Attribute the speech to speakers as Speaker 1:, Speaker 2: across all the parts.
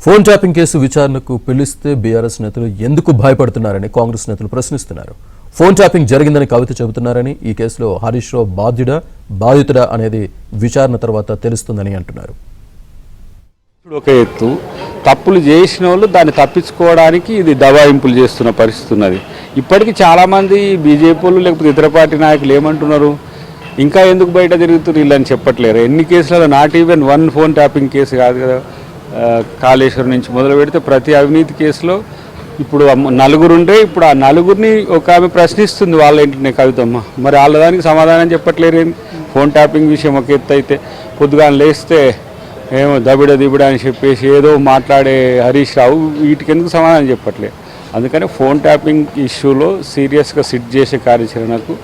Speaker 1: Phone tapping case విచారణకు పిలిస్తే BRS నేతలు ఎందుకు భయపడుతున్నారని కాంగ్రెస్ నేతలు ప్రశ్నిస్తున్నారు. ఫోన్ ట్యాపింగ్ జరిగిందని కవిత చెబుతున్నారని, ఈ కేసులో హరీష్ రావు బాధితుడా అనేది విచారణ తర్వాత తెలుస్తుందని అంటున్నారు.
Speaker 2: ఒక ఎత్తు తప్పులు చేసిన వాళ్ళు దాన్ని తప్పించుకోవడానికి ఇది దబాయింపులు చేస్తున్న పరిస్థితి ఉన్నది. ఇప్పటికీ చాలామంది బీజేపీ వాళ్ళు లేకపోతే ఇతర పార్టీ నాయకులు ఏమంటున్నారు, ఇంకా ఎందుకు బయట తిరుగుతున్నారు వీళ్ళని చెప్పట్లేరు. ఎన్ని కేసులలో not even one phone tapping case కాదు కదా, కాళేశ్వరం నుంచి మొదలు పెడితే ప్రతి అవినీతి కేసులో ఇప్పుడు నలుగురు ఉంటే ఇప్పుడు ఆ నలుగురిని ఒక ఆమె ప్రశ్నిస్తుంది వాళ్ళ ఇంటినే కవితమ్మ. మరి వాళ్ళ దానికి సమాధానం చెప్పట్లేరు. ఫోన్ ట్యాపింగ్ విషయం ఒక ఎత్తు అయితే పొద్దుగానే లేస్తే ఏమో దబిడ అని చెప్పేసి ఏదో మాట్లాడే హరీష్ రావు వీటికి ఎందుకు సమాధానం చెప్పట్లేదు. అందుకని ఫోన్ ట్యాపింగ్ ఇష్యూలో సీరియస్గా సిట్ చేసే కార్యాచరణకు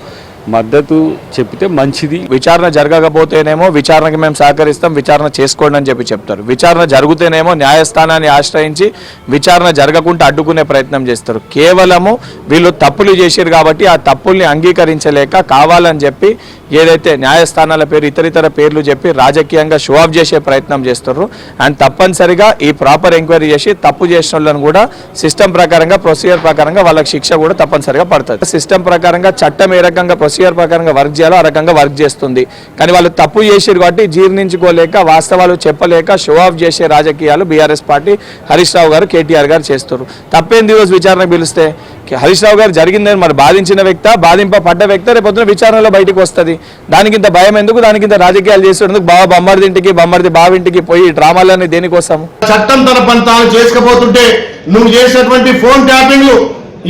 Speaker 2: మద్దతు చెప్తే మంచిది.
Speaker 3: విచారణ జరగకపోతేనేమో విచారణకి మేము సహకరిస్తాం, విచారణ చేసుకోండి అని చెప్తారు. విచారణ జరుగుతేనేమో న్యాయస్థానాన్ని ఆశ్రయించి విచారణ జరగకుండా అడ్డుకునే ప్రయత్నం చేస్తారు. కేవలము వీళ్ళు తప్పులు చేశారు కాబట్టి ఆ తప్పుల్ని అంగీకరించలేక కావాలని చెప్పి ఏదైతే న్యాయస్థానాల పేరు ఇతరితర పేర్లు చెప్పి రాజకీయంగా షో ఆఫ్ చేసే ప్రయత్నం చేస్తారు. అండ్ తప్పనిసరిగా ఈ ప్రాపర్ ఎంక్వైరీ చేసి తప్పు చేసిన వాళ్ళని కూడా సిస్టమ్ ప్రకారంగా ప్రొసీజర్ ప్రకారంగా వాళ్ళకి శిక్ష కూడా తప్పనిసరిగా పడుతుంది. సిస్టమ్ ప్రకారంగా చట్టం ఏ రకంగా ప్రొసీజర్ ప్రకారంగా వర్క్ చేయాలో ఆ రకంగా వర్క్ చేస్తుంది. కానీ వాళ్ళు తప్పు చేసారు కాబట్టి జీర్ణించుకోలేక వాస్తవాలు చెప్పలేక షో ఆఫ్ చేసే రాజకీయాలు బీఆర్ఎస్ పార్టీ హరీష్ రావు గారు కేటీఆర్ గారు చేస్తారు. తప్పేంది ఈరోజు విచారణకు పిలిస్తే హరీష్ రావు గారు జరిగిందని మరి బాధించిన వ్యక్తి బాధింపబడ్డ వ్యక్తి రేపొద్దున విచారణలో బయటకు వస్తుంది. దానికింత భయం ఎందుకు, దానికింత రాజకీయాలు చేసేందుకు? బొమ్మర్దింటికి బావింటికి పోయి డ్రామాలన్నీ దేనికోసం?
Speaker 4: చట్టం తన పని తాను చేసుకపోతుంటే నువ్వు చేసేటువంటి ఫోన్ ట్యాపింగ్లు,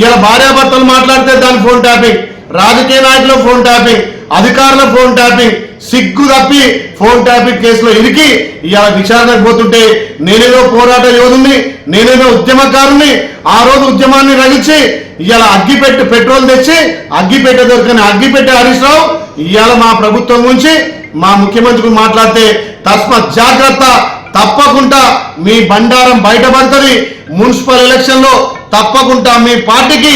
Speaker 4: ఇలా భార్యాభర్తలు మాట్లాడితే దాని ఫోన్ ట్యాపింగ్, రాజకీయ నాయకుల ఫోన్ ట్యాపింగ్, అధికారుల ఫోన్ ట్యాపింగ్, సిగ్గు తప్పి ఫోన్ ట్యాపింగ్ కేసులో ఇరికి ఇలా విచారణకు పోతుంటే నేనేదో పోరాట యోధుని, నేనేదో ఉద్యమకారుని, ఆ రోజు ఉద్యమాన్ని రగిచి ఇవాళ అగ్గిపెట్టి పెట్రోల్ తెచ్చి అగ్గిపెట్టే దొరకని అగ్గిపెట్టే హరీష్ రావు ఇవాళ మా ప్రభుత్వం గురించి మా ముఖ్యమంత్రికి మాట్లాడితే తస్మాత్ జాగ్రత్త, తప్పకుండా మీ బండారం బయటపడుతుంది. మున్సిపల్ ఎలక్షన్ లో తప్పకుండా మీ పార్టీకి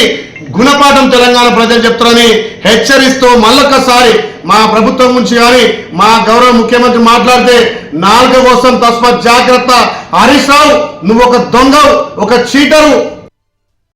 Speaker 4: గుణపాఠం తెలంగాణ ప్రజలు చెప్తారని హెచ్చరిస్తూ మళ్ళొక్కసారి మా ప్రభుత్వం నుంచి కానీ మా గౌరవ ముఖ్యమంత్రి మాట్లాడితే నాలుక కోసం తస్మాత్ జాగ్రత్త. హరీష్ రావు నువ్వు ఒక దొంగ, ఒక చీటరు,